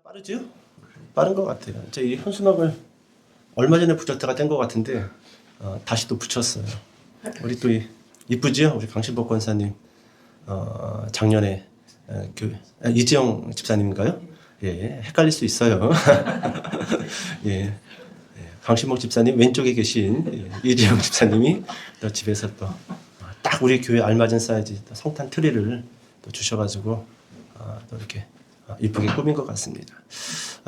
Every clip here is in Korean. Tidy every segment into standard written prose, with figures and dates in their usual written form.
빠르죠? 빠른 것 같아요. 제 이 현수막을 얼마 전에 붙였다가 뗀 것 같은데 다시 또 붙였어요. 우리 또 이쁘지요? 우리 강신복 권사님 작년에 이지영 집사님인가요? 예, 헷갈릴 수 있어요. 예, 예, 강신복 집사님 왼쪽에 계신 이지영 집사님이 또 집에서 또 딱 우리 교회 알맞은 사이즈 성탄 트리를 또 주셔가지고 또 이렇게 이쁘게 꾸민 것 같습니다.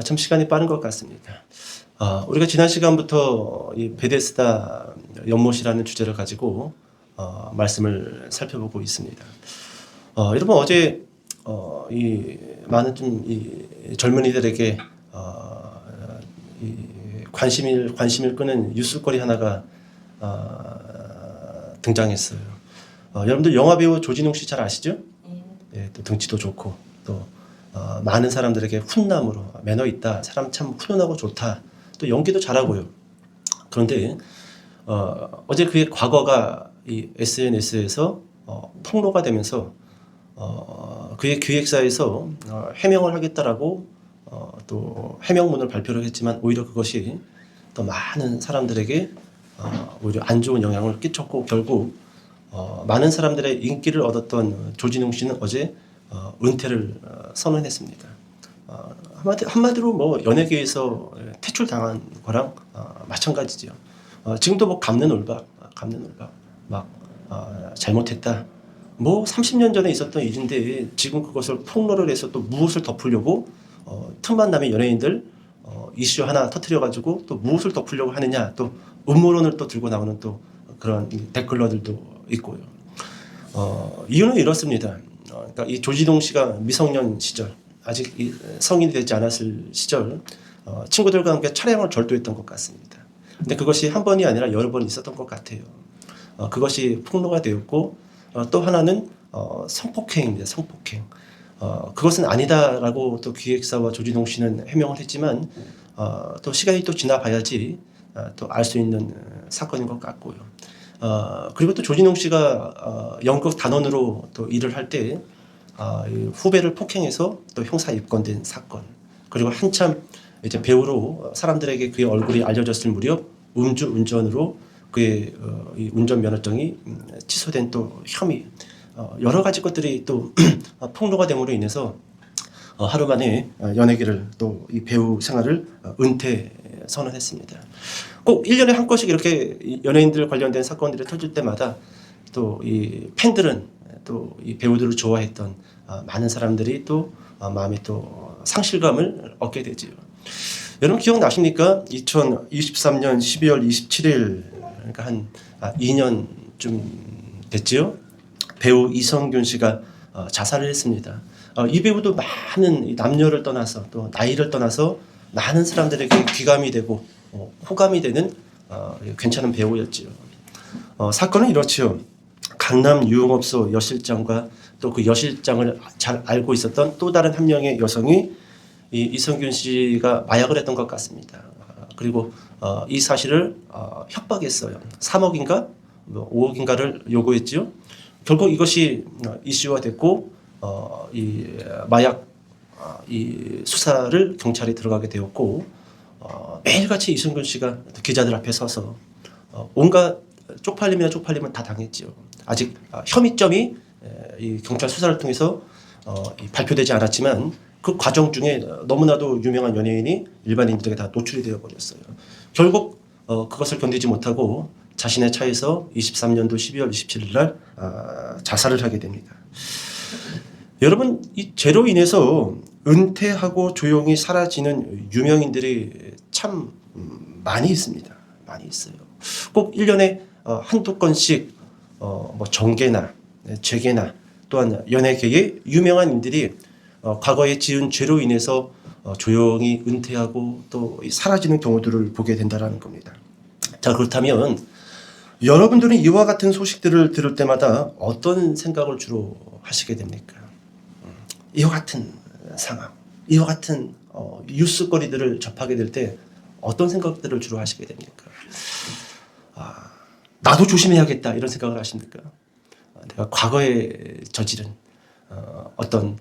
참 시간이 빠른 것 같습니다. 우리가 지난 시간부터 이 베데스다 연못이라는 주제를 가지고 말씀을 살펴보고 있습니다. 여러분 어제 이 많은 좀 이 젊은이들에게 이 관심을 끄는 뉴스거리 하나가 등장했어요. 여러분들 영화 배우 조진웅 씨 잘 아시죠? 예, 또 등치도 좋고 또 많은 사람들에게 훈남으로 매너 있다, 사람 참 훈훈하고 좋다, 또 연기도 잘하고요. 그런데 어제 그의 과거가 이 SNS에서 폭로가 되면서 그의 기획사에서 해명을 하겠다라고 또 해명문을 발표를 했지만 오히려 그것이 또 많은 사람들에게 오히려 안 좋은 영향을 끼쳤고 결국 많은 사람들의 인기를 얻었던 조진웅 씨는 어제 은퇴를 선언했습니다. 한마디로 뭐 연예계에서 퇴출당한 거랑 마찬가지죠. 지금도 뭐 감는올박 막 잘못했다. 뭐 30년 전에 있었던 일인데 지금 그것을 폭로를 해서 또 무엇을 덮으려고 틈만 나면 연예인들 이슈 하나 터뜨려가지고 또 무엇을 덮으려고 하느냐, 또 음모론을 또 들고 나오는 또 그런 댓글러들도 있고요. 이유는 이렇습니다. 그러니까 이 조진웅 씨가 미성년 시절, 아직 성인이 되지 않았을 시절 친구들과 함께 차량을 절도했던 것 같습니다. 근데 그것이 한 번이 아니라 여러 번 있었던 것 같아요. 그것이 폭로가 되었고 또 하나는 성폭행입니다. 성폭행. 그것은 아니다라고 또 기획사와 조진웅 씨는 해명을 했지만 또 시간이 또 지나봐야지 또 알 수 있는 사건인 것 같고요. 그리고 또 조진웅 씨가 연극 단원으로 또 일을 할 때 후배를 폭행해서 또 형사 입건된 사건, 그리고 한참 이제 배우로 사람들에게 그의 얼굴이 알려졌을 무렵 음주운전으로 그의 이 운전면허증이 취소된 또 혐의, 여러 가지 것들이 또 폭로가 됨으로 인해서 하루 만에 연예계를 또 이 배우 생활을 은퇴 선언했습니다. 꼭 1년에 한 건씩 이렇게 연예인들 관련된 사건들이 터질 때마다 또 이 팬들은 또 이 배우들을 좋아했던 많은 사람들이 또 마음에 또 상실감을 얻게 되지요. 여러분 기억나십니까? 2023년 12월 27일, 그러니까 한 2년쯤 됐지요. 배우 이성균 씨가 자살을 했습니다. 이 배우도 많은 남녀를 떠나서 또 나이를 떠나서 많은 사람들에게 귀감이 되고 호감이 되는 괜찮은 배우였지요. 사건은 이렇지요. 강남 유흥업소 여실장과 또 그 여실장을 잘 알고 있었던 또 다른 한 명의 여성이 이 이성균 씨가 마약을 했던 것 같습니다. 그리고 이 사실을 협박했어요. 3억인가 5억인가를 요구했지요. 결국 이것이 이슈화 됐고 이 마약 이 수사를 경찰이 들어가게 되었고 매일같이 이성균 씨가 기자들 앞에 서서 온갖 쪽팔림은 다 당했지요. 아직 혐의점이 이 경찰 수사를 통해서 발표되지 않았지만 그 과정 중에 너무나도 유명한 연예인이 일반인들에게 다 노출이 되어 버렸어요. 결국 그것을 견디지 못하고 자신의 차에서 23년도 12월 27일 날 자살을 하게 됩니다. 여러분 이 죄로 인해서 은퇴하고 조용히 사라지는 유명인들이 참 많이 있습니다. 많이 있어요. 꼭 1년에 한두 건씩 뭐 정계나 죄계나 또한 연예계의 유명한 인들이 과거에 지은 죄로 인해서 조용히 은퇴하고 또 사라지는 경우들을 보게 된다는 겁니다. 자, 그렇다면 여러분들은 이와 같은 소식들을 들을 때마다 어떤 생각을 주로 하시게 됩니까? 이와 같은 상황, 이와 같은 뉴스거리들을 접하게 될 때 어떤 생각들을 주로 하시게 됩니까? 나도 조심해야겠다 이런 생각을 하십니까? 내가 과거에 저지른 어떤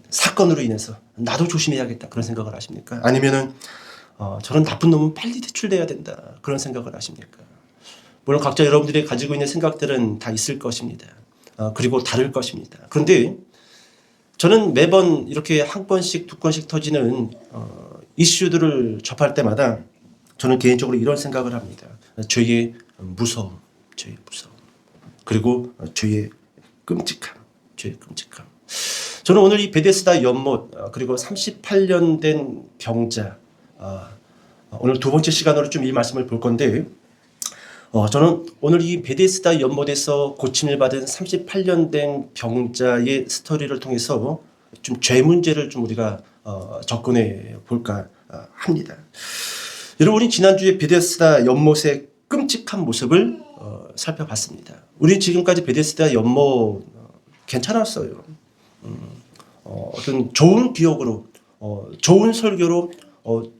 사건으로 인해서 나도 조심해야겠다 그런 생각을 하십니까? 아니면은 저런 나쁜 놈은 빨리 퇴출돼야 된다 그런 생각을 하십니까? 물론 각자 여러분들이 가지고 있는 생각들은 다 있을 것입니다. 그리고 다를 것입니다. 그런데 저는 매번 이렇게 한 건씩 두 건씩 터지는 이슈들을 접할 때마다 저는 개인적으로 이런 생각을 합니다. 죄의 무서움, 그리고 죄의 끔찍함. 저는 오늘 이 베데스다 연못 그리고 38년 된 병자 오늘 두 번째 시간으로 좀 이 말씀을 볼 건데 저는 오늘 이 베데스다 연못에서 고침을 받은 38년 된 병자의 스토리를 통해서 좀 죄 문제를 좀 우리가 접근해 볼까 합니다. 여러분, 우리 지난주에 베데스다 연못의 끔찍한 모습을 살펴봤습니다. 우리 지금까지 베데스다 연못 괜찮았어요. 어떤 좋은 기억으로, 좋은 설교로,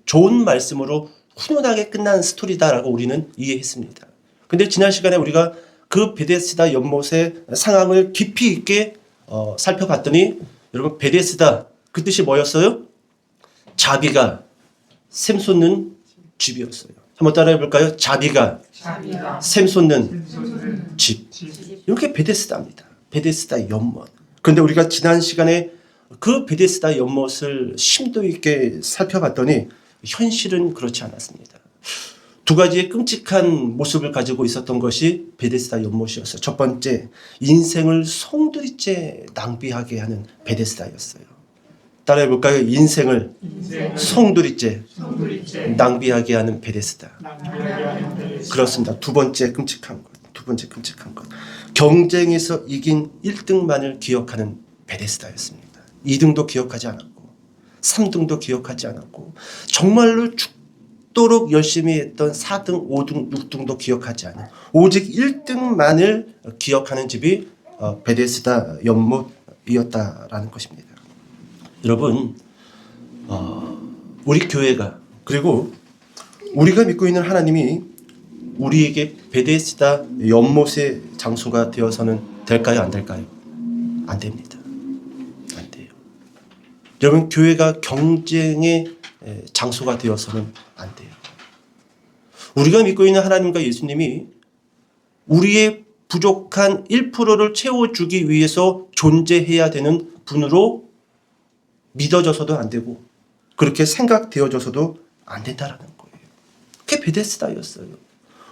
좋은 말씀으로 훈훈하게 끝난 스토리다라고 우리는 이해했습니다. 근데 지난 시간에 우리가 그 베데스다 연못의 상황을 깊이 있게 살펴봤더니 여러분, 베데스다 그 뜻이 뭐였어요? 자비가 샘 솟는 집이었어요. 한번 따라해 볼까요? 자비가 샘 솟는 집. 이렇게 베데스다입니다. 베데스다 연못. 그런데 우리가 지난 시간에 그 베데스다 연못을 심도 있게 살펴봤더니 현실은 그렇지 않았습니다. 두 가지의 끔찍한 모습을 가지고 있었던 것이 베데스다 연못이었어요. 첫 번째, 인생을 송두리째 낭비하게 하는 베데스다였어요. 따라해 볼까요? 인생을 송두리째 낭비하게 하는 베데스다. 그렇습니다. 두 번째 끔찍한 것. 경쟁에서 이긴 1등만을 기억하는 베데스다였습니다. 2등도 기억하지 않았고 3등도 기억하지 않았고 정말로 죽도록 열심히 했던 4등, 5등, 6등도 기억하지 않은 오직 1등만을 기억하는 집이 베데스다 연못이었다라는 것입니다. 여러분, 우리 교회가 그리고 우리가 믿고 있는 하나님이 우리에게 베데스다 연못의 장소가 되어서는 될까요? 안 될까요? 안 됩니다. 안 돼요. 여러분, 교회가 경쟁의 장소가 되어서는 안 돼요. 우리가 믿고 있는 하나님과 예수님이 우리의 부족한 1%를 채워주기 위해서 존재해야 되는 분으로 믿어져서도 안 되고 그렇게 생각되어져서도 안 된다라는 거예요. 그게 베데스다였어요.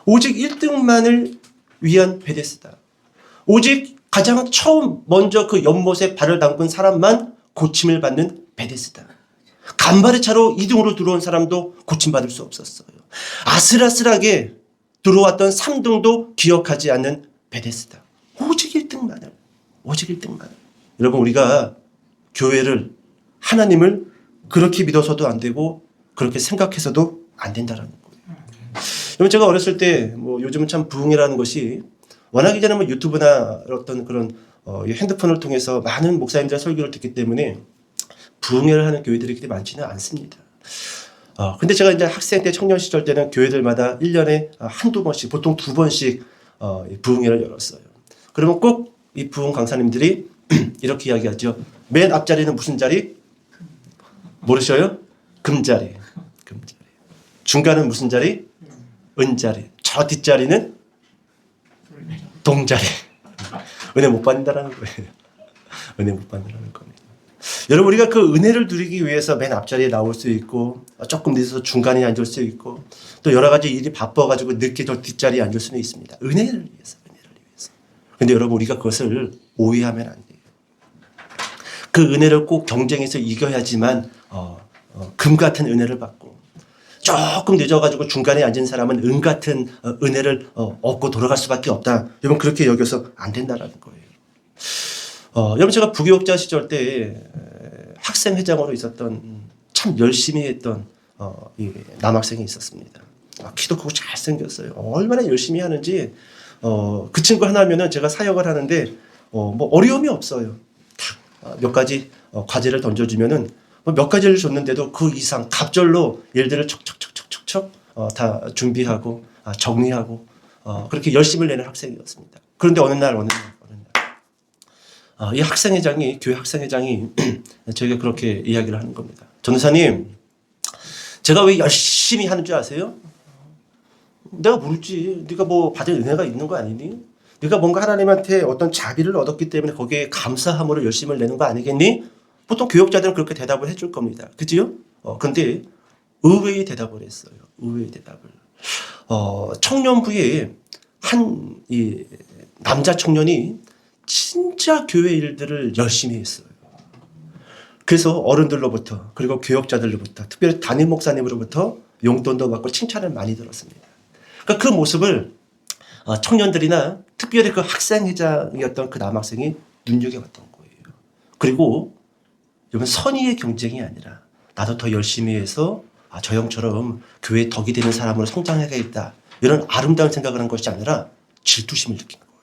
오직 1등만을 위한 베데스다. 오직 가장 처음 먼저 그 연못에 발을 담근 사람만 고침을 받는 베데스다. 간발의 차로 2등으로 들어온 사람도 고침받을 수 없었어요. 아슬아슬하게 들어왔던 3등도 기억하지 않는 베데스다. 오직 1등만을. 여러분, 우리가 교회를, 하나님을 그렇게 믿어서도 안 되고 그렇게 생각해서도 안 된다라는 거예요. 여러분, 제가 어렸을 때 요즘은 참 부흥이라는 것이 워낙 이제는 유튜브나 어떤 그런 핸드폰을 통해서 많은 목사님들의 설교를 듣기 때문에 부흥회를 하는 교회들이 그렇게 많지는 않습니다. 근데 제가 이제 학생 때, 청년 시절 때는 교회들마다 1년에 한두 번씩, 보통 두 번씩 부흥회를 열었어요. 그러면 꼭 이 부흥 강사님들이 이렇게 이야기하죠. 맨 앞자리는 무슨 자리? 모르셔요? 금자리. 중간은 무슨 자리? 은자리. 저 뒷자리는 동자리. 은혜 못 받는다라는 거예요. 은혜 못 받는다는 겁니다. 여러분, 우리가 그 은혜를 누리기 위해서 맨 앞자리에 나올 수 있고 조금 늦어서 중간에 앉을 수 있고 또 여러 가지 일이 바빠가지고 늦게 저 뒷자리에 앉을 수는 있습니다. 은혜를 위해서. 근데 여러분, 우리가 그것을 오해하면 안 돼요. 그 은혜를 꼭 경쟁에서 이겨야지만 금 같은 은혜를 받고 조금 늦어가지고 중간에 앉은 사람은 은 같은 은혜를 얻고 돌아갈 수밖에 없다. 여러분, 그렇게 여겨서 안 된다라는 거예요. 여러분, 제가 부교육자 시절 때 학생회장으로 있었던 참 열심히 했던 이 남학생이 있었습니다. 키도 크고 잘생겼어요. 얼마나 열심히 하는지 그 친구 하나면은 제가 사역을 하는데 어려움이 없어요. 몇 가지 과제를 던져주면은 몇 가지를 줬는데도 그 이상 갑절로 일들을 척척척척척 다 준비하고 정리하고 그렇게 열심을 내는 학생이었습니다. 그런데 어느 날 이 학생회장이, 교회 학생회장이 저희가 그렇게 이야기를 하는 겁니다. 전도사님, 제가 왜 열심히 하는 줄 아세요? 내가 모르지. 네가 뭐 받을 은혜가 있는 거 아니니? 네가 뭔가 하나님한테 어떤 자비를 얻었기 때문에 거기에 감사함으로 열심을 내는 거 아니겠니? 보통 교역자들은 그렇게 대답을 해줄 겁니다. 그지요? 그런데 의외의 대답을 했어요. 의외의 대답을. 청년부에 이 남자 청년이 진짜 교회 일들을 열심히 했어요. 그래서 어른들로부터 그리고 교역자들로부터 특별히 담임 목사님으로부터 용돈도 받고 칭찬을 많이 들었습니다. 그러니까 그 모습을 청년들이나 특별히 그 학생회장이었던 그 남학생이 눈여겨봤던 거예요. 그리고 이건 선의의 경쟁이 아니라 나도 더 열심히 해서 저 형처럼 교회에 덕이 되는 사람으로 성장해야겠다. 이런 아름다운 생각을 한 것이 아니라 질투심을 느낀 거예요.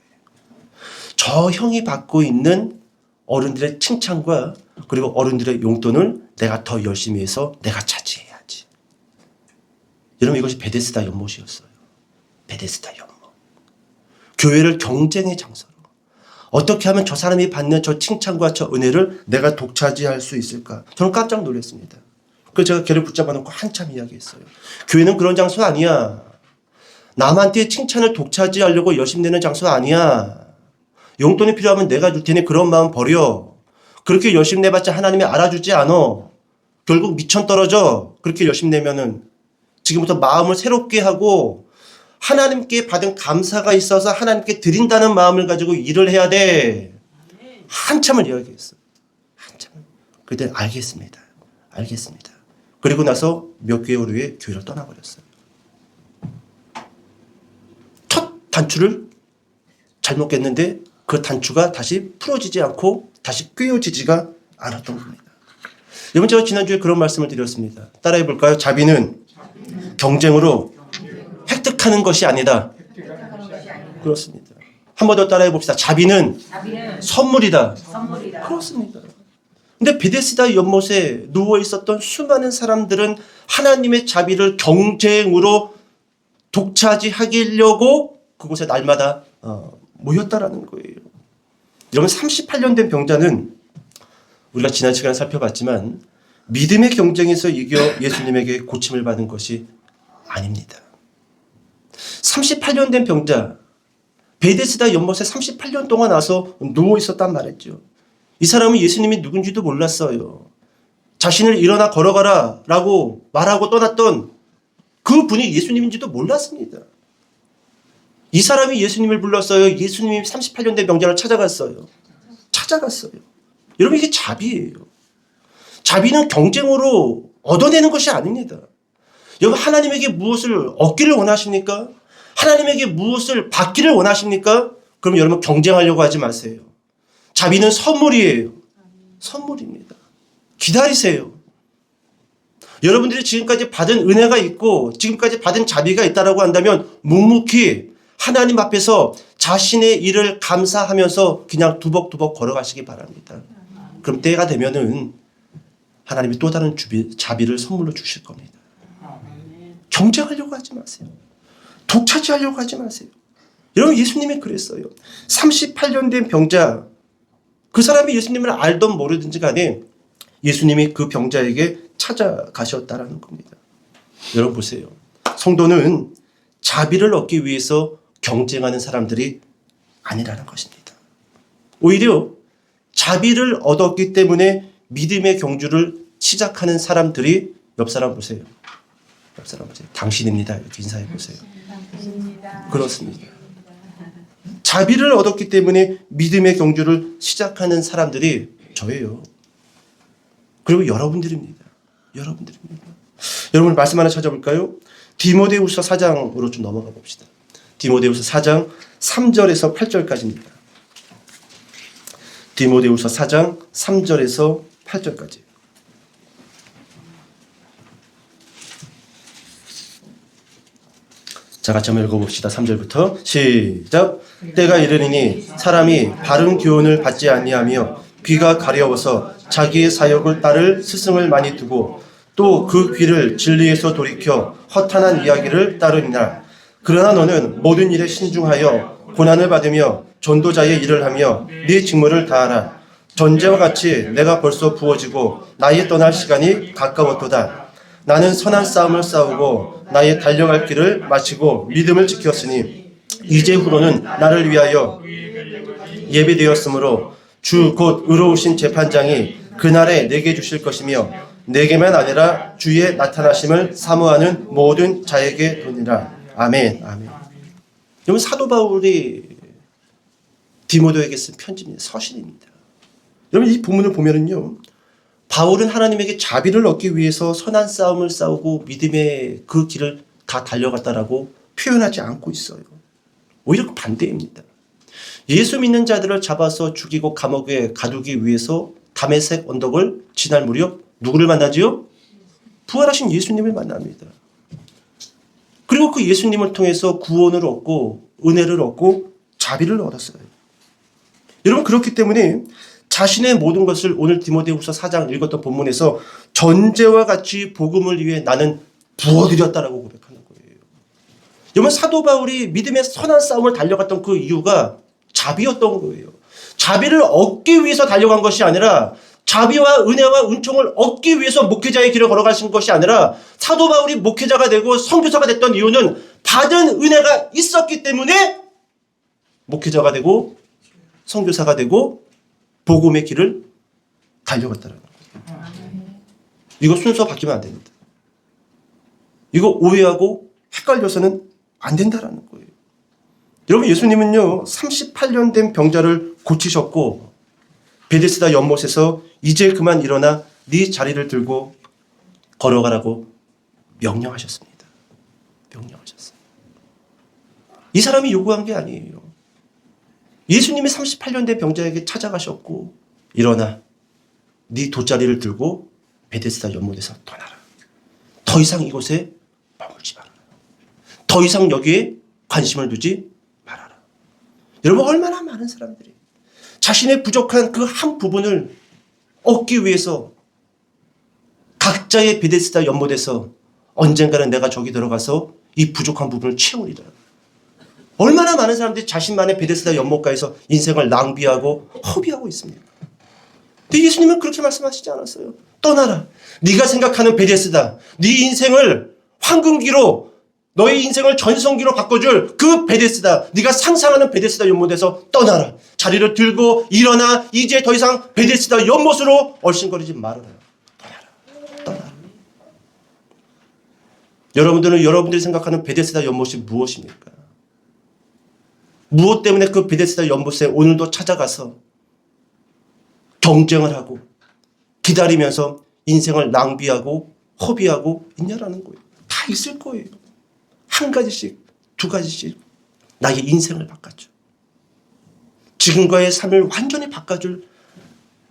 저 형이 받고 있는 어른들의 칭찬과 그리고 어른들의 용돈을 내가 더 열심히 해서 내가 차지해야지. 여러분, 이것이 베데스다 연못이었어요. 베데스다 연못. 교회를 경쟁의 장소로. 어떻게 하면 저 사람이 받는 저 칭찬과 저 은혜를 내가 독차지할 수 있을까? 저는 깜짝 놀랐습니다. 그래서 제가 걔를 붙잡아 놓고 한참 이야기했어요. 교회는 그런 장소 아니야. 남한테 칭찬을 독차지하려고 열심히 내는 장소 아니야. 용돈이 필요하면 내가 줄 테니 그런 마음 버려. 그렇게 열심히 내봤자 하나님이 알아주지 않아. 결국 미천 떨어져. 그렇게 열심히 내면은 지금부터 마음을 새롭게 하고 하나님께 받은 감사가 있어서 하나님께 드린다는 마음을 가지고 일을 해야 돼. 한참을 이야기했어요. 한참을. 그때 알겠습니다. 알겠습니다. 그리고 나서 몇 개월 후에 교회를 떠나버렸어요. 첫 단추를 잘못 깼는데 그 단추가 다시 풀어지지 않고 다시 꿰어지지가 않았던 겁니다. 여러분, 제가 지난주에 그런 말씀을 드렸습니다. 따라해 볼까요? 자비는 경쟁으로 획득하는 것이 아니다. 그렇습니다. 한 번 더 따라해 봅시다. 자비는 선물이다. 그렇습니다. 근데 베데스다 연못에 누워 있었던 수많은 사람들은 하나님의 자비를 경쟁으로 독차지하려고 그곳에 날마다 모였다라는 거예요. 여러분, 38년 된 병자는 우리가 지난 시간에 살펴봤지만 믿음의 경쟁에서 이겨 예수님에게 고침을 받은 것이 아닙니다. 38년 된 병자, 베데스다 연못에 38년 동안 와서 누워 있었단 말이죠. 이 사람은 예수님이 누군지도 몰랐어요. 자신을 일어나 걸어가라 라고 말하고 떠났던 그 분이 예수님인지도 몰랐습니다. 이 사람이 예수님을 불렀어요. 예수님이 38년 된 병자를 찾아갔어요. 여러분, 이게 자비예요. 자비는 경쟁으로 얻어내는 것이 아닙니다. 여러분, 하나님에게 무엇을 얻기를 원하십니까? 하나님에게 무엇을 받기를 원하십니까? 그럼 여러분, 경쟁하려고 하지 마세요. 자비는 선물이에요. 선물입니다. 기다리세요. 여러분들이 지금까지 받은 은혜가 있고 지금까지 받은 자비가 있다라고 한다면 묵묵히 하나님 앞에서 자신의 일을 감사하면서 그냥 두벅두벅 걸어가시기 바랍니다. 그럼 때가 되면은 하나님이 또 다른 자비를 선물로 주실 겁니다. 경쟁하려고 하지 마세요. 독차지하려고 하지 마세요. 여러분, 예수님이 그랬어요. 38년 된 병자, 그 사람이 예수님을 알던 모르든지 간에 예수님이 그 병자에게 찾아가셨다라는 겁니다. 여러분 보세요. 성도는 자비를 얻기 위해서 경쟁하는 사람들이 아니라는 것입니다. 오히려 자비를 얻었기 때문에 믿음의 경주를 시작하는 사람들이 옆 사람 보세요. 옆 사람 보세요. 당신입니다. 이렇게 인사해 보세요. 그렇습니다. 자비를 얻었기 때문에 믿음의 경주를 시작하는 사람들이 저예요. 그리고 여러분들입니다. 여러분, 말씀 하나 찾아볼까요? 디모데후서 4장으로 좀 넘어가 봅시다. 디모데후서 4장 3절에서 8절까지입니다. 디모데후서 4장 3절에서 8절까지. 자, 같이 한번 읽어봅시다. 3절부터 시작. 때가 이르리니 사람이 바른 교훈을 받지 아니하며 귀가 가려워서 자기의 사역을 따를 스승을 많이 두고 또 그 귀를 진리에서 돌이켜 허탄한 이야기를 따르니라. 그러나 너는 모든 일에 신중하여 고난을 받으며 전도자의 일을 하며 네 직무를 다하라. 전제와 같이 내가 벌써 부어지고 나의 떠날 시간이 가까웠도다. 나는 선한 싸움을 싸우고 나의 달려갈 길을 마치고 믿음을 지켰으니 이제후로는 나를 위하여 예비되었으므로 주 곧 의로우신 재판장이 그날에 내게 주실 것이며 내게만 아니라 주의 나타나심을 사모하는 모든 자에게 도니라. 아멘. 아멘. 여러분, 사도 바울이 디모데에게 쓴 편지입니다. 서신입니다. 여러분, 이 본문을 보면은요, 바울은 하나님에게 자비를 얻기 위해서 선한 싸움을 싸우고 믿음의 그 길을 다 달려갔다라고 표현하지 않고 있어요. 오히려 반대입니다. 예수 믿는 자들을 잡아서 죽이고 감옥에 가두기 위해서 다메섹 언덕을 지날 무렵 누구를 만나지요? 부활하신 예수님을 만납니다. 그리고 그 예수님을 통해서 구원을 얻고 은혜를 얻고 자비를 얻었어요. 여러분, 그렇기 때문에 자신의 모든 것을 오늘 디모데후서 4장 읽었던 본문에서 전제와 같이 복음을 위해 나는 부어드렸다라고 고백하는 거예요. 여러분, 사도 바울이 믿음의 선한 싸움을 달려갔던 그 이유가 자비였던 거예요. 자비를 얻기 위해서 달려간 것이 아니라 자비와 은혜와 은총을 얻기 위해서 목회자의 길을 걸어가신 것이 아니라 사도 바울이 목회자가 되고 선교사가 됐던 이유는 받은 은혜가 있었기 때문에 목회자가 되고 선교사가 되고 복음의 길을 달려갔다는 거예요. 이거 순서 바뀌면 안 됩니다. 이거 오해하고 헷갈려서는 안 된다는 거예요. 여러분, 예수님은요 38년 된 병자를 고치셨고 베데스다 연못에서 이제 그만 일어나 네 자리를 들고 걸어가라고 명령하셨습니다. 명령하셨어요. 이 사람이 요구한 게 아니에요. 예수님이 38년 된 병자에게 찾아가셨고 일어나 네 돗자리를 들고 베데스다 연못에서 떠나라. 더 이상 이곳에 머물지 말아라. 더 이상 여기에 관심을 두지 말아라. 여러분, 얼마나 많은 사람들이 자신의 부족한 그 한 부분을 얻기 위해서 각자의 베데스다 연못에서 언젠가는 내가 저기 들어가서 이 부족한 부분을 채우리라. 얼마나 많은 사람들이 자신만의 베데스다 연못가에서 인생을 낭비하고 허비하고 있습니까? 근데 예수님은 그렇게 말씀하시지 않았어요. 떠나라. 네가 생각하는 베데스다, 네 인생을 황금기로, 너의 인생을 전성기로 바꿔줄 그 베데스다, 네가 상상하는 베데스다 연못에서 떠나라. 자리를 들고 일어나 이제 더 이상 베데스다 연못으로 얼씬거리지 말아라. 떠나라. 떠나라. 여러분들은 여러분들이 생각하는 베데스다 연못이 무엇입니까? 무엇 때문에 그 베데스다 연못에 오늘도 찾아가서 경쟁을 하고 기다리면서 인생을 낭비하고 허비하고 있냐라는 거예요. 다 있을 거예요. 한 가지씩, 두 가지씩 나의 인생을 바꿔줘. 지금과의 삶을 완전히 바꿔줄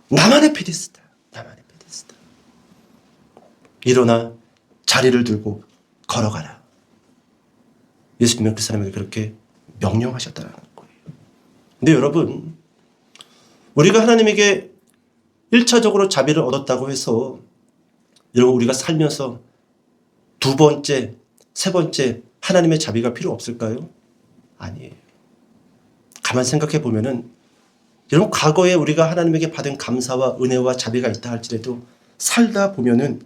나만의 베데스다. 나만의 베데스다. 일어나 자리를 들고 걸어가라. 예수님은 그 사람에게 그렇게 명령하셨다는 거예요. 근데 여러분, 우리가 하나님에게 1차적으로 자비를 얻었다고 해서 여러분, 우리가 살면서 두 번째, 세 번째 하나님의 자비가 필요 없을까요? 아니에요. 가만 생각해 보면은 여러분, 과거에 우리가 하나님에게 받은 감사와 은혜와 자비가 있다 할지라도 살다 보면은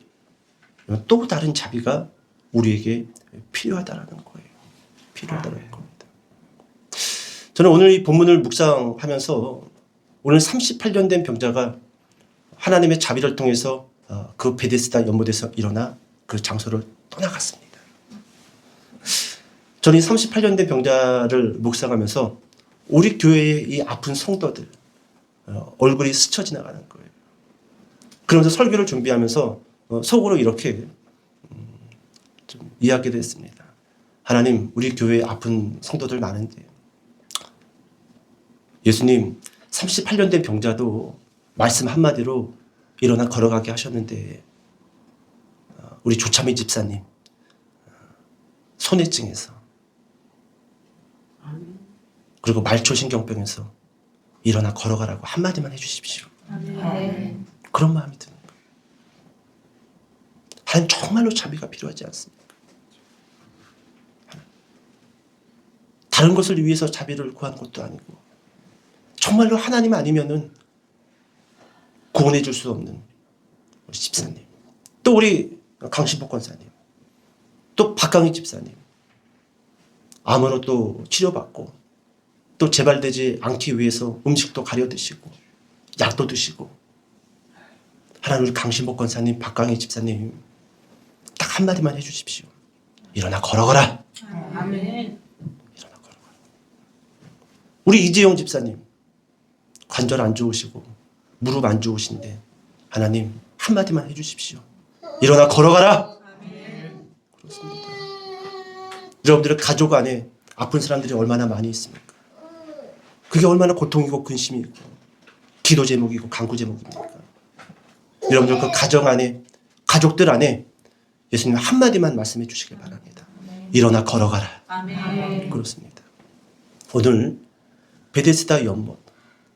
또 다른 자비가 우리에게 필요하다라는 거예요. 필요하다는 겁니다. 저는 오늘 이 본문을 묵상하면서 오늘 38년 된 병자가 하나님의 자비를 통해서 그 베데스다 연못에서 일어나 그 장소를 떠나갔습니다. 저는 이 38년 된 병자를 묵상하면서 우리 교회의 이 아픈 성도들 얼굴이 스쳐 지나가는 거예요. 그러면서 설교를 준비하면서 속으로 이렇게 좀 이야기를 했습니다. 하나님, 우리 교회에 아픈 성도들 많은데 예수님 38년 된 병자도 말씀 한마디로 일어나 걸어가게 하셨는데 우리 조차미 집사님 소뇌증에서 그리고 말초신경병에서 일어나 걸어가라고 한마디만 해주십시오. 그런 마음이 드는 거예요. 하나님, 정말로 자비가 필요하지 않습니까? 다른 것을 위해서 자비를 구하는 것도 아니고 정말로 하나님 아니면은 구원해 줄 수 없는 우리 집사님, 또 우리 강신복 권사님, 또 박강희 집사님, 암으로 또 치료받고 또 재발되지 않기 위해서 음식도 가려 드시고 약도 드시고, 하나님 우리 강신복 권사님, 박강희 집사님 딱 한마디만 해주십시오. 일어나 걸어가라. 아멘. 일어나 걸어가라. 우리 이재용 집사님 관절 안 좋으시고 무릎 안 좋으신데 하나님 한마디만 해주십시오. 일어나 걸어가라. 아멘. 그렇습니다. 여러분들의 가족 안에 아픈 사람들이 얼마나 많이 있습니까? 그게 얼마나 고통이고 근심이고 기도 제목이고 간구 제목입니까? 여러분들 그 가정 안에, 가족들 안에 예수님 한마디만 말씀해 주시길 바랍니다. 일어나 걸어가라. 아멘. 그렇습니다. 오늘 베데스다 연못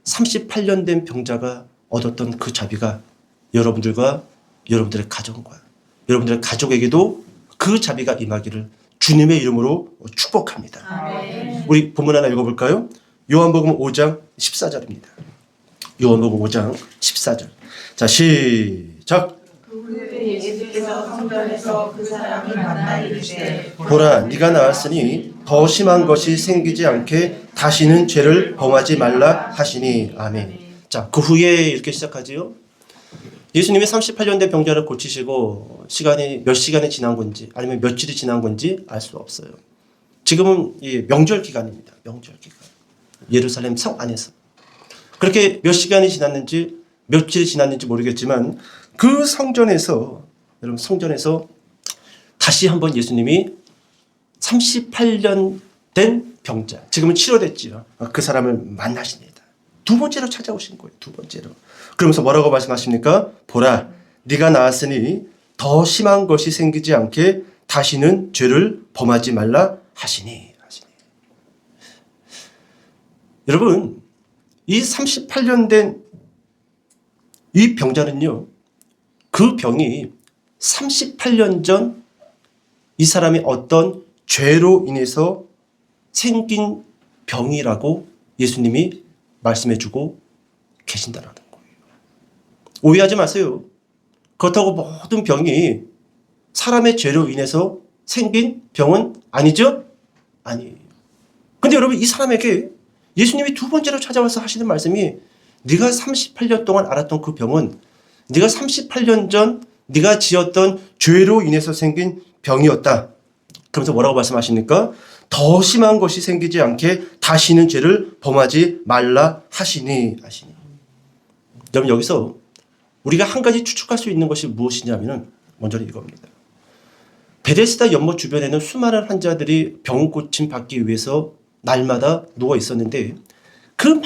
38년 된 병자가 얻었던 그 자비가 여러분들과 여러분들의 가정과 여러분들의 가족에게도 그 자비가 임하기를 주님의 이름으로 축복합니다. 아멘. 우리 본문 하나 읽어볼까요? 요한복음 5장 14절입니다. 요한복음 5장 14절. 자, 시작. 그 후에 예수께서 성전에서 그 사람을 만나 이르시되 보라, 네가 나았으니 더 심한 것이 생기지 않게 다시는 죄를 범하지 말라 하시니. 아멘. 자, 그 후에 이렇게 시작하지요. 예수님이 38년 된 병자를 고치시고 시간이 몇 시간이 지난 건지 아니면 며칠이 지난 건지 알 수 없어요. 지금은 이 명절 기간입니다. 명절 기간. 예루살렘 성 안에서. 그렇게 몇 시간이 지났는지 며칠이 지났는지 모르겠지만 그 성전에서, 여러분 성전에서 다시 한번 예수님이 38년 된 병자, 지금은 치료됐지요. 그 사람을 만나십니다. 두 번째로 찾아오신 거예요. 두 번째로. 그러면서 뭐라고 말씀하십니까? 보라, 네가 나았으니 더 심한 것이 생기지 않게 다시는 죄를 범하지 말라 하시니. 여러분, 이 38년 된 이 병자는요, 그 병이 38년 전 이 사람이 어떤 죄로 인해서 생긴 병이라고 예수님이 말씀해주고 계신다라는 거예요. 오해하지 마세요. 그렇다고 모든 병이 사람의 죄로 인해서 생긴 병은 아니죠? 아니에요. 근데 여러분, 이 사람에게 예수님이 두 번째로 찾아와서 하시는 말씀이 네가 38년 동안 알았던 그 병은 네가 38년 전 네가 지었던 죄로 인해서 생긴 병이었다. 그러면서 뭐라고 말씀하십니까? 더 심한 것이 생기지 않게 다시는 죄를 범하지 말라 하시니. 여러분, 여기서 우리가 한 가지 추측할 수 있는 것이 무엇이냐면 먼저는 이겁니다. 베데스다 연못 주변에는 수많은 환자들이 병 고침 받기 위해서 날마다 누워 있었는데 그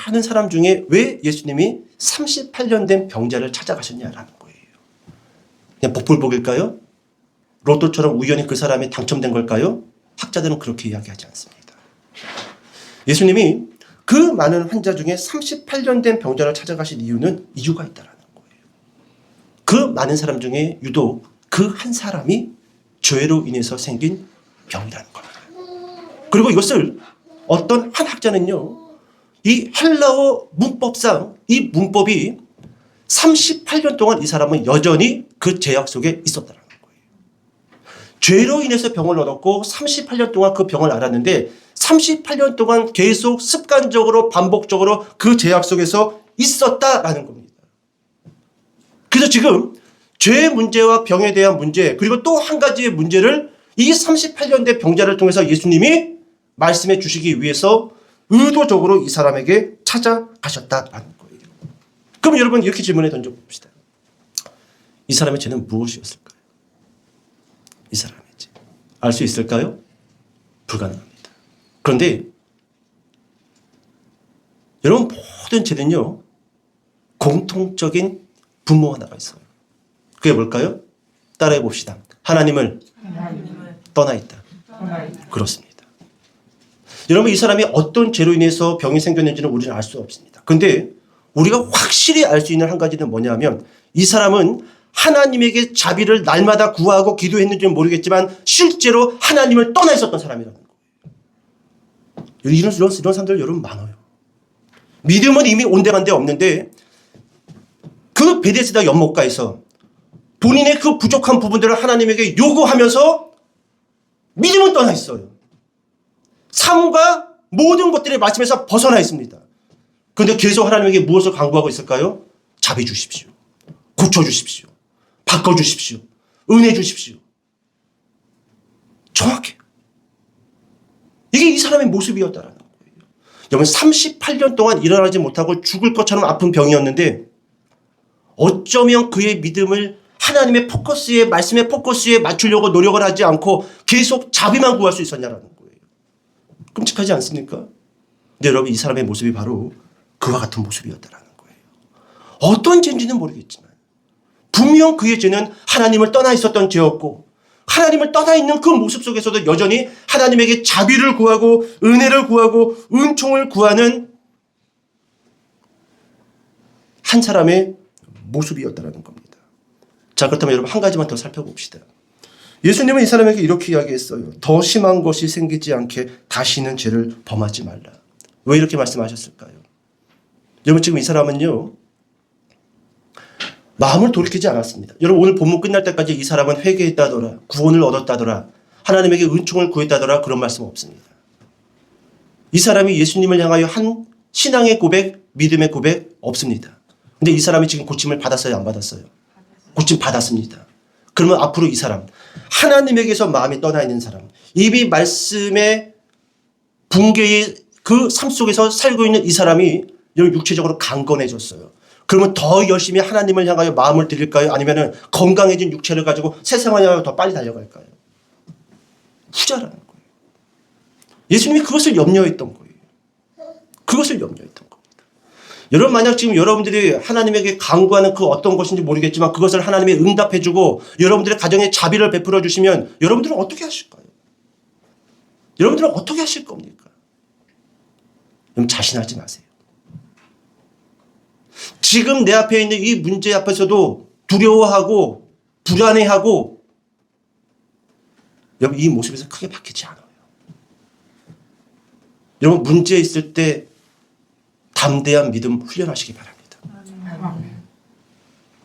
많은 사람 중에 왜 예수님이 38년 된 병자를 찾아가셨냐라는 거예요. 그냥 복불복일까요? 로또처럼 우연히 그 사람이 당첨된 걸까요? 학자들은 그렇게 이야기하지 않습니다. 예수님이 그 많은 환자 중에 38년 된 병자를 찾아가신 이유는 이유가 있다라는 거예요. 그 많은 사람 중에 유독 그 한 사람이 죄로 인해서 생긴 병이라는 겁니다. 그리고 이것을 어떤 한 학자는요, 이 헬라어 문법상 이 문법이 38년 동안 이 사람은 여전히 그 제약 속에 있었다는 거예요. 죄로 인해서 병을 얻었고 38년 동안 그 병을 앓았는데 38년 동안 계속 습관적으로 반복적으로 그 제약 속에서 있었다라는 겁니다. 그래서 지금 죄 문제와 병에 대한 문제, 그리고 또 한 가지의 문제를 이 38년 된 병자를 통해서 예수님이 말씀해 주시기 위해서 의도적으로 이 사람에게 찾아가셨다라는 거예요. 그럼 여러분, 이렇게 질문해 던져봅시다. 이 사람의 죄는 무엇이었을까요? 이 사람의 죄. 알 수 있을까요? 불가능합니다. 그런데 여러분, 모든 죄는요, 공통적인 분모 하나가 있어요. 그게 뭘까요? 따라해 봅시다. 하나님을 떠나 있다. 그렇습니다. 여러분, 이 사람이 어떤 죄로 인해서 병이 생겼는지는 우리는 알 수 없습니다. 근데 우리가 확실히 알 수 있는 한 가지는 뭐냐면 이 사람은 하나님에게 자비를 날마다 구하고 기도했는지는 모르겠지만 실제로 하나님을 떠나 있었던 사람이라는 거예요. 이런 사람들 여러분 많아요. 믿음은 이미 온데간데 없는데 그 베데스다 연못가에서 본인의 그 부족한 부분들을 하나님에게 요구하면서 믿음은 떠나 있어요. 삶과 모든 것들의 말씀에서 벗어나 있습니다. 그런데 계속 하나님에게 무엇을 간구하고 있을까요? 자비 주십시오. 고쳐주십시오. 바꿔주십시오. 은혜 주십시오. 정확해요. 이게 이 사람의 모습이었다라는 거예요. 여러분 38년 동안 일어나지 못하고 죽을 것처럼 아픈 병이었는데 어쩌면 그의 믿음을 하나님의 포커스에 말씀의 포커스에 맞추려고 노력을 하지 않고 계속 자비만 구할 수 있었냐라는 거예요. 끔찍하지 않습니까? 근데 여러분 이 사람의 모습이 바로 그와 같은 모습이었다라는 거예요. 어떤 죄인지는 모르겠지만 분명 그의 죄는 하나님을 떠나 있었던 죄였고 하나님을 떠나 있는 그 모습 속에서도 여전히 하나님에게 자비를 구하고 은혜를 구하고 은총을 구하는 한 사람의 모습이었다는 겁니다. 자, 그렇다면 여러분 한 가지만 더 살펴봅시다. 예수님은 이 사람에게 이렇게 이야기했어요. 더 심한 것이 생기지 않게 다시는 죄를 범하지 말라. 왜 이렇게 말씀하셨을까요? 여러분 지금 이 사람은요. 마음을 돌이키지 않았습니다. 여러분 오늘 본문 끝날 때까지 이 사람은 회개했다더라. 구원을 얻었다더라. 하나님에게 은총을 구했다더라. 그런 말씀 없습니다. 이 사람이 예수님을 향하여 한 신앙의 고백, 믿음의 고백 없습니다. 근데 이 사람이 지금 고침을 받았어요? 안 받았어요? 고침 받았습니다. 그러면 앞으로 이 사람 하나님에게서 마음이 떠나 있는 사람 이미 말씀의 붕괴의 그 삶 속에서 살고 있는 이 사람이 여러분 육체적으로 강건해졌어요. 그러면 더 열심히 하나님을 향하여 마음을 드릴까요? 아니면 건강해진 육체를 가지고 세상을 향하여 더 빨리 달려갈까요? 후자라는 거예요. 예수님이 그것을 염려했던 거예요. 그것을 염려했던 겁니다. 여러분 만약 지금 여러분들이 하나님에게 간구하는 그 어떤 것인지 모르겠지만 그것을 하나님이 응답해주고 여러분들의 가정에 자비를 베풀어 주시면 여러분들은 어떻게 하실까요? 여러분들은 어떻게 하실 겁니까? 여러분 자신하지 마세요. 지금 내 앞에 있는 이 문제 앞에서도 두려워하고 불안해하고 여러분 이 모습에서 크게 바뀌지 않아요. 여러분 문제 있을 때 담대한 믿음 훈련하시기 바랍니다.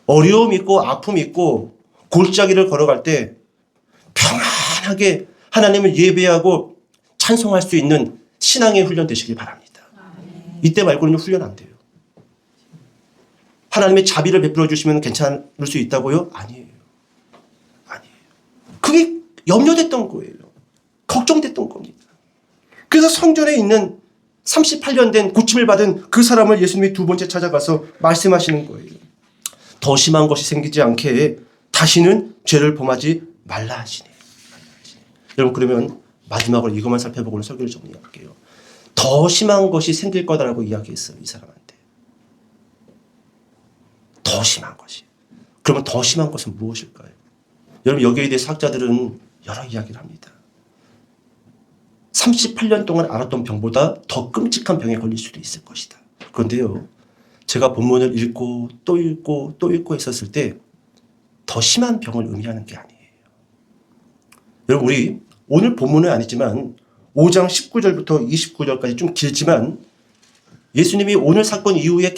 어려움 있고 아픔 있고 골짜기를 걸어갈 때 평안하게 하나님을 예배하고 찬송할 수 있는 신앙의 훈련 되시길 바랍니다. 이때 말고는 훈련 안 돼요. 하나님의 자비를 베풀어 주시면 괜찮을 수 있다고요? 아니에요. 아니에요. 그게 염려됐던 거예요. 걱정됐던 겁니다. 그래서 성전에 있는 38년 된 고침을 받은 그 사람을 예수님이 두 번째 찾아가서 말씀하시는 거예요. 더 심한 것이 생기지 않게 다시는 죄를 범하지 말라 하시네. 여러분 그러면 마지막으로 이것만 살펴보고 오늘 설교를 정리할게요. 더 심한 것이 생길 거다라고 이야기했어요. 이 사람한테. 더 심한 것이. 그러면 더 심한 것은 무엇일까요? 여러분 여기에 대해서 학자들은 여러 이야기를 합니다. 38년 동안 알았던 병보다 더 끔찍한 병에 걸릴 수도 있을 것이다. 그런데요. 제가 본문을 읽고 또 읽고 또 읽고 했었을 때 더 심한 병을 의미하는 게 아니에요. 여러분 우리 오늘 본문은 아니지만 5장 19절부터 29절까지 좀 길지만 예수님이 오늘 사건 이후에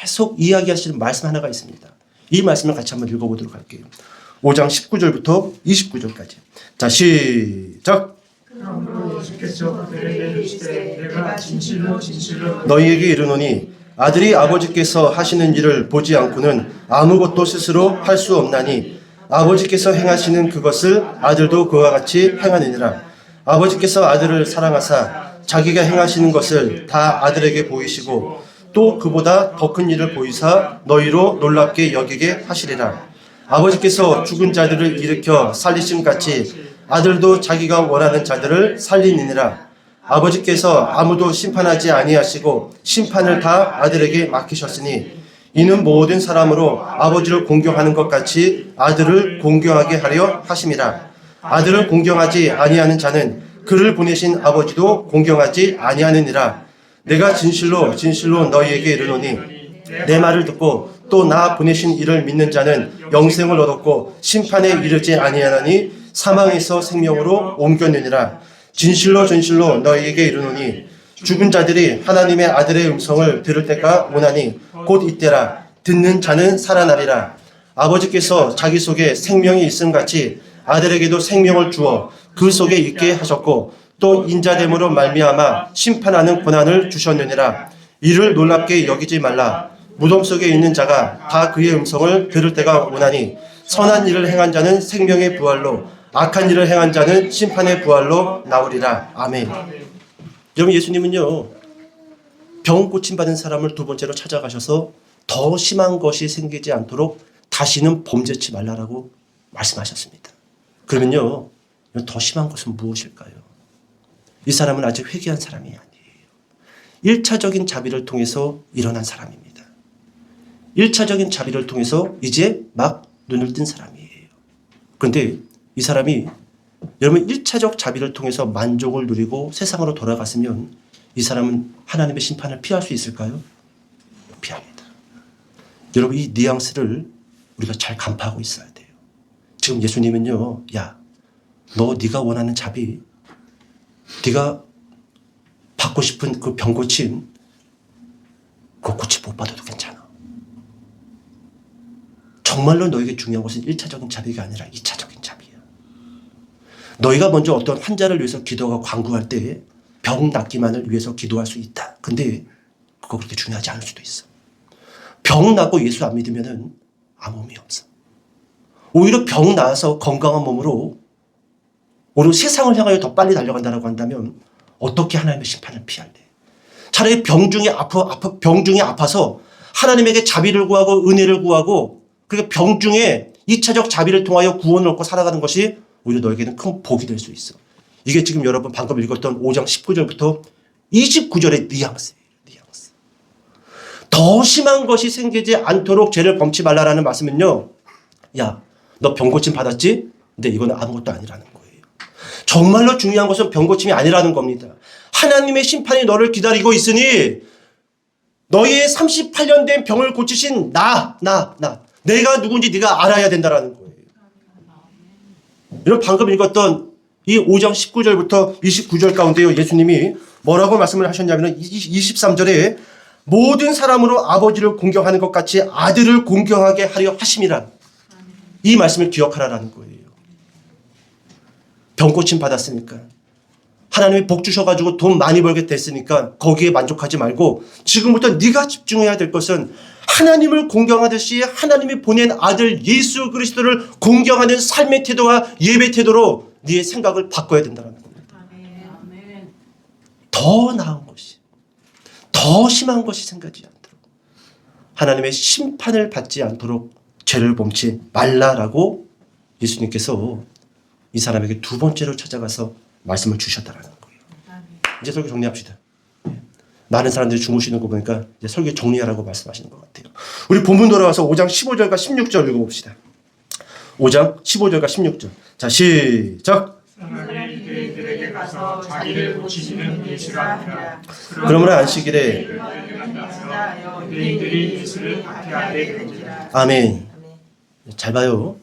계속 이야기하시는 말씀 하나가 있습니다. 이 말씀을 같이 한번 읽어보도록 할게요. 5장 19절부터 29절까지. 자, 시작. 그러므로 예수께서 그들에게 이르시되 내가 진실로 너희에게 이르노니 아들이 아버지께서 하시는 일을 보지 않고는 아무것도 스스로 할 수 없나니 아버지께서 행하시는 그것을 아들도 그와 같이 행하느니라. 아버지께서 아들을 사랑하사 자기가 행하시는 것을 다 아들에게 보이시고 또 그보다 더 큰 일을 보이사 너희로 놀랍게 여기게 하시리라. 아버지께서 죽은 자들을 일으켜 살리심 같이 아들도 자기가 원하는 자들을 살리느니라. 아버지께서 아무도 심판하지 아니하시고 심판을 다 아들에게 맡기셨으니 이는 모든 사람으로 아버지를 공경하는 것 같이 아들을 공경하게 하려 하심이라. 아들을 공경하지 아니하는 자는 그를 보내신 아버지도 공경하지 아니하느니라. 내가 진실로 진실로 너희에게 이르노니 내 말을 듣고 또 나 보내신 이를 믿는 자는 영생을 얻었고 심판에 이르지 아니하나니 사망에서 생명으로 옮겼느니라. 진실로 진실로 너희에게 이르노니 죽은 자들이 하나님의 아들의 음성을 들을 때가 오나니 곧 이때라. 듣는 자는 살아나리라. 아버지께서 자기 속에 생명이 있음같이 아들에게도 생명을 주어 그 속에 있게 하셨고 또 인자됨으로 말미암아 심판하는 권한을 주셨느니라. 이를 놀랍게 여기지 말라. 무덤 속에 있는 자가 다 그의 음성을 들을 때가 오나니 선한 일을 행한 자는 생명의 부활로 악한 일을 행한 자는 심판의 부활로 나오리라. 아멘. 여러분, 예수님은요, 병 고침받은 사람을 두 번째로 찾아가셔서 더 심한 것이 생기지 않도록 다시는 범죄치 말라라고 말씀하셨습니다. 그러면요, 더 심한 것은 무엇일까요? 이 사람은 아직 회개한 사람이 아니에요. 1차적인 자비를 통해서 일어난 사람입니다. 1차적인 자비를 통해서 이제 막 눈을 뜬 사람이에요. 그런데 이 사람이 여러분 1차적 자비를 통해서 만족을 누리고 세상으로 돌아갔으면 이 사람은 하나님의 심판을 피할 수 있을까요? 피합니다. 여러분 이 뉘앙스를 우리가 잘 간파하고 있어야 돼요. 지금 예수님은요, 야, 너 네가 원하는 자비, 네가 받고 싶은 그 병고침, 그거 고침 못 받아도 괜찮아. 정말로 너에게 중요한 것은 1차적인 자비가 아니라 2차적인 자비야. 너희가 먼저 어떤 환자를 위해서 기도하고 간구할 때 병 낫기만을 위해서 기도할 수 있다. 근데 그거 그렇게 중요하지 않을 수도 있어. 병 낫고 예수 안 믿으면은 아무 의미 없어. 오히려 병 나아서 건강한 몸으로 오히려 세상을 향하여 더 빨리 달려간다고 한다면 어떻게 하나님의 심판을 피할래? 차라리 병 중에 아파서 하나님에게 자비를 구하고 은혜를 구하고 그렇게 병 중에 2차적 자비를 통하여 구원을 얻고 살아가는 것이 오히려 너에게는 큰 복이 될 수 있어. 이게 지금 여러분 방금 읽었던 5장 19절부터 29절의 뉘앙스예요. 뉘앙스. 더 심한 것이 생기지 않도록 죄를 범치 말라라는 말씀은요. 야, 너 병고침 받았지? 근데 이거는 아무것도 아니라는 거예요. 정말로 중요한 것은 병고침이 아니라는 겁니다. 하나님의 심판이 너를 기다리고 있으니 너의 38년 된 병을 고치신 내가 누군지 네가 알아야 된다라는 거예요. 여러분 방금 읽었던 이 5장 19절부터 29절 가운데요. 예수님이 뭐라고 말씀을 하셨냐면 23절에 모든 사람으로 아버지를 공경하는 것 같이 아들을 공경하게 하려 하심이라. 이 말씀을 기억하라라는 거예요. 병고침 받았으니까. 하나님이 복 주셔가지고 돈 많이 벌게 됐으니까 거기에 만족하지 말고 지금부터 네가 집중해야 될 것은 하나님을 공경하듯이 하나님이 보낸 아들 예수 그리스도를 공경하는 삶의 태도와 예배 태도로 네의 생각을 바꿔야 된다는 겁니다. 더 나은 것이, 더 심한 것이 생기지 않도록 하나님의 심판을 받지 않도록 죄를 범치 말라라고 예수님께서 이 사람에게 두 번째로 찾아가서 말씀을 주셨다라는 거예요. 이제 설교 정리합시다. 많은 사람들이 주무시는 거 보니까 이제 설교 정리하라고 말씀하시는 것 같아요. 우리 본문 돌아와서 5장 15절과 16절 읽어봅시다. 5장 15절과 16절. 자, 시작. 유대인들에게 가서 자기를 고치시는 예수라 하니라. 그러므로 안식일에 유대인들이 예수를 박해하게 되니라. 아멘. 잘 봐요.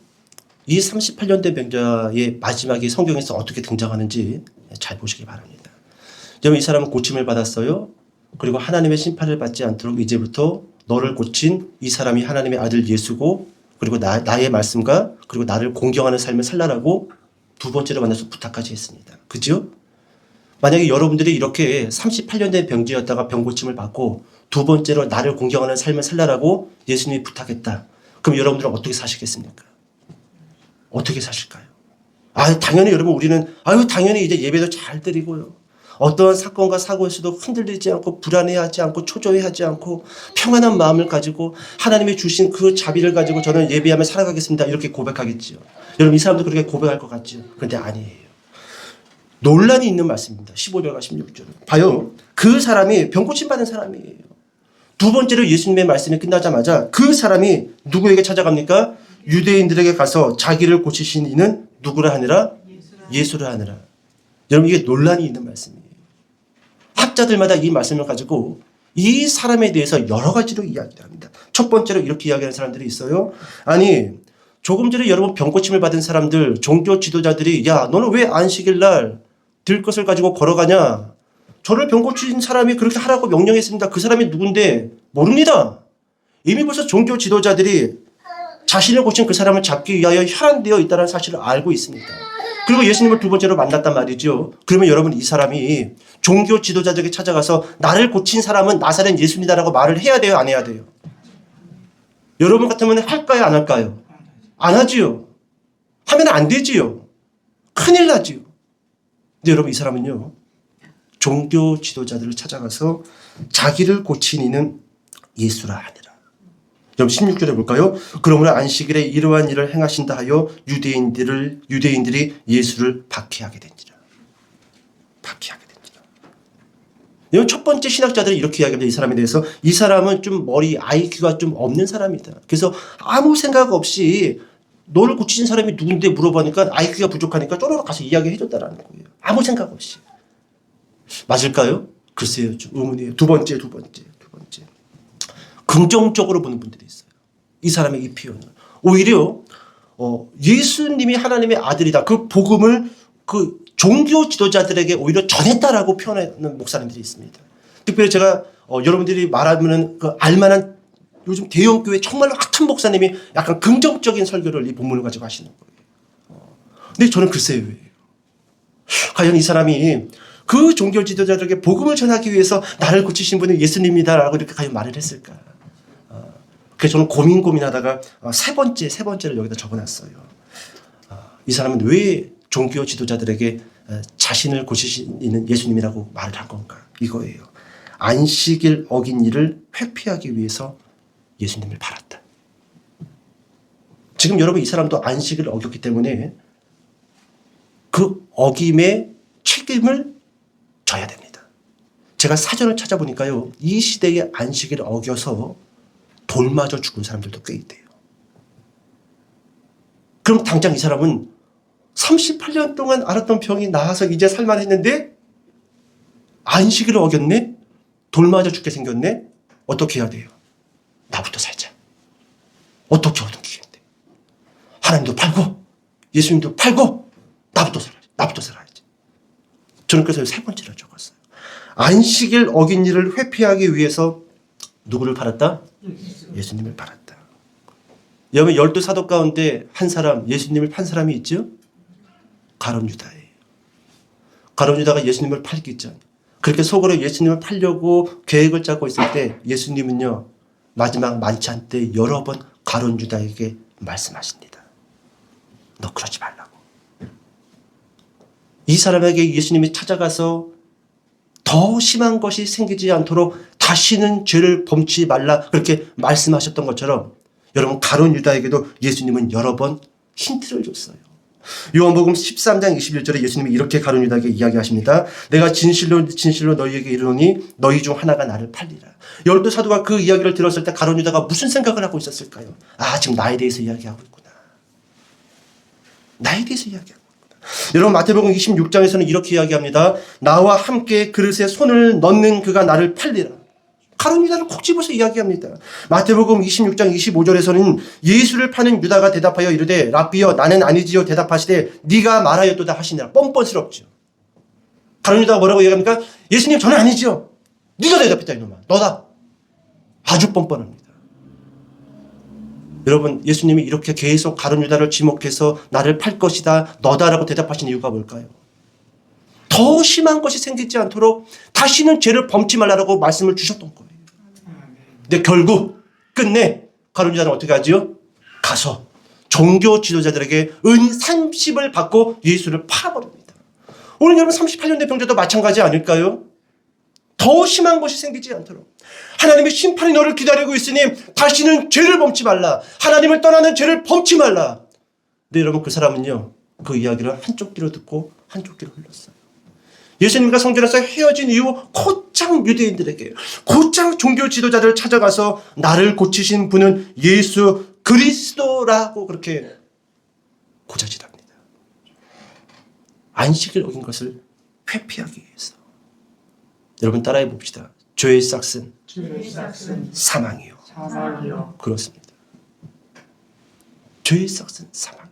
이 38년 된 병자의 마지막이 성경에서 어떻게 등장하는지 잘 보시기 바랍니다. 이 사람은 고침을 받았어요. 그리고 하나님의 심판을 받지 않도록 이제부터 너를 고친 이 사람이 하나님의 아들 예수고 그리고 나의 말씀과 그리고 나를 공경하는 삶을 살라라고 두 번째로 만나서 부탁까지 했습니다. 그죠? 만약에 여러분들이 이렇게 38년 된 병자였다가 병고침을 받고 두 번째로 나를 공경하는 삶을 살라라고 예수님이 부탁했다. 그럼 여러분들은 어떻게 사시겠습니까? 어떻게 사실까요? 당연히 여러분 우리는 당연히 이제 예배도 잘 드리고요. 어떠한 사건과 사고에서도 흔들리지 않고 불안해하지 않고 초조해하지 않고 평안한 마음을 가지고 하나님이 주신 그 자비를 가지고 저는 예배하며 살아가겠습니다. 이렇게 고백하겠지요. 여러분 이 사람도 그렇게 고백할 것 같죠. 그런데 아니에요. 논란이 있는 말씀입니다. 15절과 16절은. 봐요. 그 사람이 병고침 받은 사람이에요. 두 번째로 예수님의 말씀이 끝나자마자 그 사람이 누구에게 찾아갑니까? 유대인들에게 가서 자기를 고치신 이는 누구라 하니라? 예수라 하니라. 여러분 이게 논란이 있는 말씀이에요. 학자들마다 이 말씀을 가지고 이 사람에 대해서 여러 가지로 이야기를 합니다. 첫 번째로 이렇게 이야기하는 사람들이 있어요. 조금 전에 여러분 병고침을 받은 사람들, 종교 지도자들이 야 너는 왜 안식일 날 들것을 가지고 걸어가냐? 저를 병 고친 사람이 그렇게 하라고 명령했습니다. 그 사람이 누군데 모릅니다. 이미 벌써 종교 지도자들이 자신을 고친 그 사람을 잡기 위하여 혈안되어 있다는 사실을 알고 있습니다. 그리고 예수님을 두 번째로 만났단 말이죠. 그러면 여러분 이 사람이 종교 지도자들에게 찾아가서 나를 고친 사람은 나사렛 예수님이다라고 말을 해야 돼요? 안 해야 돼요? 여러분 같으면 할까요? 안 할까요? 안 하지요. 하면 안 되지요. 큰일 나지요. 근데 여러분 이 사람은요. 종교 지도자들을 찾아가서 자기를 고친 이는 예수라 하니라. 여러분 16절에 볼까요? 그러므로 안식일에 이러한 일을 행하신다 하여 유대인들이 예수를 박해하게 된지라. 박해하게 된지라. 여러분 첫 번째 신학자들이 이렇게 이야기합니다. 이 사람에 대해서 이 사람은 좀 머리 IQ가 좀 없는 사람이다. 그래서 아무 생각 없이 너를 고치신 사람이 누군데 물어보니까 IQ가 부족하니까 쪼르륵 가서 이야기해 줬다라는 거예요. 아무 생각 없이. 맞을까요? 글쎄요. 좀 의문이에요. 두 번째. 긍정적으로 보는 분들이 있어요. 이 사람의 이 표현을. 오히려 예수님이 하나님의 아들이다. 그 복음을 그 종교 지도자들에게 오히려 전했다라고 표현하는 목사님들이 있습니다. 특별히 제가 여러분들이 말하면 그 알만한 요즘 대형교회 정말로 핫한 목사님이 약간 긍정적인 설교를 이 본문을 가지고 하시는 거예요. 근데 저는 글쎄요. 과연 이 사람이 그 종교 지도자들에게 복음을 전하기 위해서 나를 고치신 분은 예수님이다라고 이렇게 과연 말을 했을까? 그래서 저는 고민하다가 세 번째를 여기다 적어놨어요. 이 사람은 왜 종교 지도자들에게 자신을 고치시는 예수님이라고 말을 한 건가? 이거예요. 안식일 어긴 일을 회피하기 위해서 예수님을 팔았다. 지금 여러분 이 사람도 안식일을 어겼기 때문에 그 어김의 책임을 져야 됩니다. 제가 사전을 찾아보니까요. 이 시대의 안식일을 어겨서 돌맞아 죽은 사람들도 꽤 있대요. 그럼 당장 이 사람은 38년 동안 앓았던 병이 나아서 이제 살만했는데 안식일을 어겼네? 돌맞아 죽게 생겼네? 어떻게 해야 돼요? 나부터 살자. 어떻게 얻어기겠는데? 하나님도 팔고 예수님도 팔고 나부터 살아야지. 저는 그래서 세 번째로 적었어요. 안식일 어긴 일을 회피하기 위해서 누구를 팔았다? 예수님을 팔았다. 여러분 12사도 가운데 한 사람 예수님을 판 사람이 있죠? 가룟 유다예요. 가룟 유다가 예수님을 팔기 전 그렇게 속으로 예수님을 팔려고 계획을 짜고 있을 때 예수님은요. 마지막 만찬 때 여러 번 가룟 유다에게 말씀하십니다. 너 그러지 말라고. 이 사람에게 예수님이 찾아가서 더 심한 것이 생기지 않도록 다시는 죄를 범치 말라 그렇게 말씀하셨던 것처럼 여러분 가룟 유다에게도 예수님은 여러 번 힌트를 줬어요. 요한복음 13장 21절에 예수님이 이렇게 가룟 유다에게 이야기하십니다. 내가 진실로 너희에게 이르노니 너희 중 하나가 나를 팔리라. 12사도가 그 이야기를 들었을 때 가룟 유다가 무슨 생각을 하고 있었을까요? 아 지금 나에 대해서 이야기하고 있구나. 나에 대해서 이야기하고 있구나. 여러분 마태복음 26장에서는 이렇게 이야기합니다. 나와 함께 그릇에 손을 넣는 그가 나를 팔리라. 가룟 유다를 콕 집어서 이야기합니다. 마태복음 26장 25절에서는 예수를 파는 유다가 대답하여 이르되 라삐여 나는 아니지요 대답하시되 네가 말하였도다 하시니라. 뻔뻔스럽죠. 가룟 유다가 뭐라고 이야기합니까? 예수님 저는 아니지요. 네가 대답했다 이놈아. 너다. 아주 뻔뻔합니다. 여러분 예수님이 이렇게 계속 가룟 유다를 지목해서 나를 팔 것이다 너다라고 대답하신 이유가 뭘까요? 더 심한 것이 생기지 않도록 다시는 죄를 범치 말라라고 말씀을 주셨던 거예요. 근데 결국 끝내 가룟 유다는 어떻게 하지요? 가서 종교 지도자들에게 은 30을 받고 예수를 팔아버립니다. 오늘 여러분 38년 된 병자도 마찬가지 아닐까요? 더 심한 것이 생기지 않도록 하나님의 심판이 너를 기다리고 있으니 다시는 죄를 범치 말라. 하나님을 떠나는 죄를 범치 말라. 근데 여러분 그 사람은요. 그 이야기를 한쪽 귀로 듣고 한쪽 귀로 흘렸어요. 예수님과 성전에서 헤어진 이후 곧장 유대인들에게 곧장 종교 지도자들을 찾아가서 나를 고치신 분은 예수 그리스도라고 그렇게 고자질합니다. 안식을 어긴 것을 회피하기 위해서. 여러분 따라해 봅시다. 죄의 싹은 사망이요. 그렇습니다. 죄의 싹은 사망이요.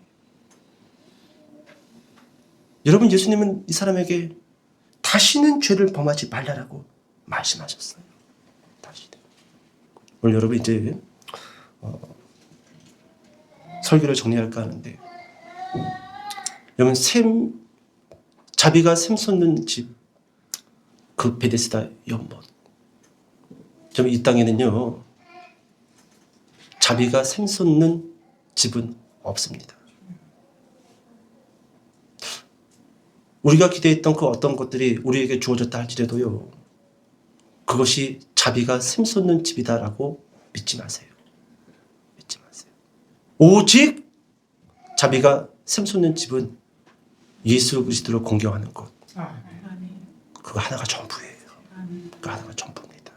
여러분 예수님은 이 사람에게 다시는 죄를 범하지 말라라고 말씀하셨어요. 다시는. 오늘 여러분 이제 설교를 정리할까 하는데, 여러분 자비가 샘 솟는 집, 그 베데스다 연못. 좀 이 땅에는요, 자비가 샘 솟는 집은 없습니다. 우리가 기대했던 그 어떤 것들이 우리에게 주어졌다 할지라도요, 그것이 자비가 샘솟는 집이다라고 믿지 마세요. 믿지 마세요. 오직 자비가 샘솟는 집은 예수 그리스도를 공경하는 것. 그거 하나가 전부예요. 그거 하나가 전부입니다.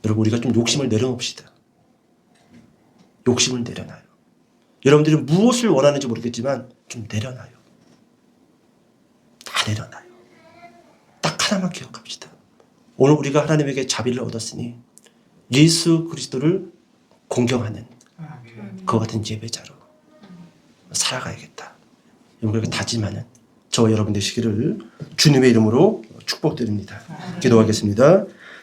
여러분, 우리가 좀 욕심을 내려놓읍시다. 욕심을 내려놔요. 여러분들이 무엇을 원하는지 모르겠지만 좀 내려놔요. 다 내려놔요. 딱 하나만 기억합시다. 오늘 우리가 하나님에게 자비를 얻었으니 예수 그리스도를 공경하는 그와 같은 예배자로 살아가야겠다. 우리가 다짐하는 저와 여러분 되시기를 주님의 이름으로 축복드립니다. 기도하겠습니다.